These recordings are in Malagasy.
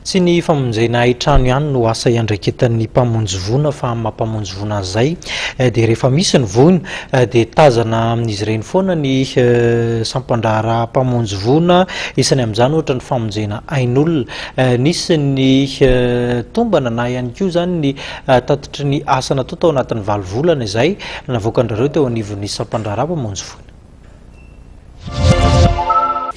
Tsy ny famonjena trano ihany no asa iandraikitan'ny mpamonjy vona fa mampamonjy vona zay dia rehefa misy ny vona dia tazana amin'izy ireny foana ny sampandrara mpamonjy vona isany amin'izany ohatra ny famonjena ain'olona nisy ny tombana na ihany koa zany ny tatitry ny asa natao tao anatin'ny 7 volana izay navoakan'ireo teo anivon'ny sampandrara mpamonjy vona.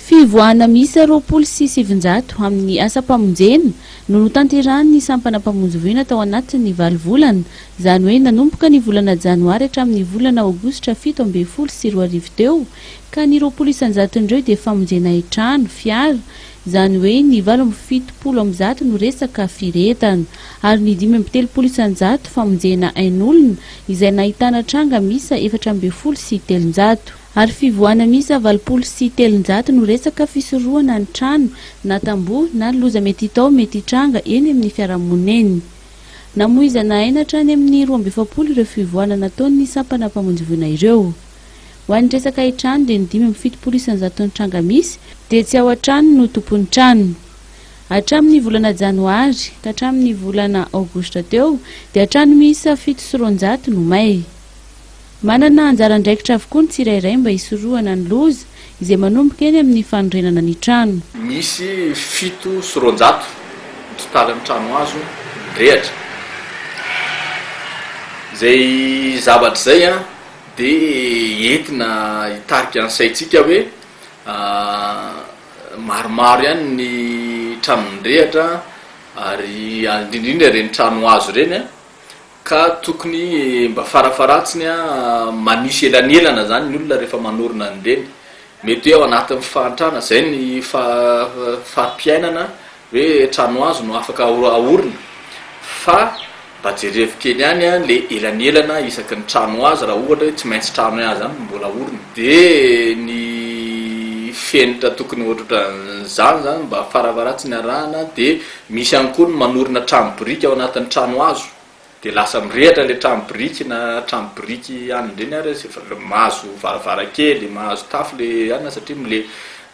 Fivoahana miisa 27 amin'ny asa-pamonjena no notanterahany sampana mpamonjy vona tao anatin'ny 7 volana, izany hoe nanomboka ny volana janoary hatramin'ny volana aogositra 17 teo ka ny 20% dia famonjena trano, fiara, izany hoe ny 770 no resaka firetana ary ny 530% famonjena ain'olona izay nahitana tranga miisa 430 ary fivoahana miisa 730 no resaka fisorohana ny trano na tamboho na loza mety tao mety tranga eny amin'ny fiarahamonina eny. Namoizana aina trany amin'ny 270 ireo fivoahana nataon'ny sampana mpamonjy vona ireo. Ho an'ny resaka trano dia ny 570% ny tranga misy dia tsy ao an-trano no tompon'ny trano. Hatramin'ny volana janoary ka hatramin'ny volana aogositra teo dia trano miisa 700 no may. Manana anjara andraikitra avokoa ny tsirairay mba hisorohana ny loza izay manomboka eny amin'ny fanorenana ny trano. Misy 700 totalin'ny trano azo rehatra. Zay zavatra zay dia entina hitarika ny saintsika hoe maromaro ihany ny trano rehatra ary indrindra ireny trano azo ireny ka tokony mba farafaratsiny manisy elanelana zany ny olona rehefa manorina an'ireny. Mety hoe ao anatin'ny fahantrana zay ny fahampiainana hoe trano azo no afaka ahorina fa mba jerevy kely ihany le elanelana isaky ny trano azo raha ohatra hoe tsy maintsy trano azy zany mbola ahorina dia ny fenitra tokony ohatran'izany zany mba farafaratsiny arahana dia misy ihany koa ny manorina trano biriky ao anatin'ny trano azo dia lasa mirehatra le trano biriky na trano biriky any indreny ary mahazo varavarakely, mahazo tafo le any satria mile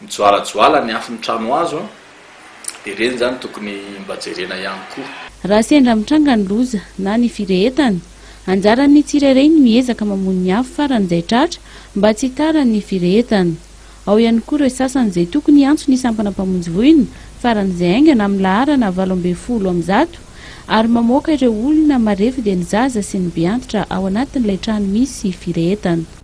mijoalajoala ny afin'ny trano azo dia ireny zany tokony mba jerena ihany koa. Raha sendra mitranga ny loza na ny firehetana, anjaran'ny tsirairay ny miezaka mamono ny afo faran'izay tratra mba tsy hitaran'ny firehetana. Ao ihany koa ireo sasany izay tokony antso ny sampana mpamonjy vona faran'izay aingana amin'ny laharana 810 ary mamoaka ireo olona marefy dia ny zaza sy ny be antitra ao anatin'ilay trano misy firehetana.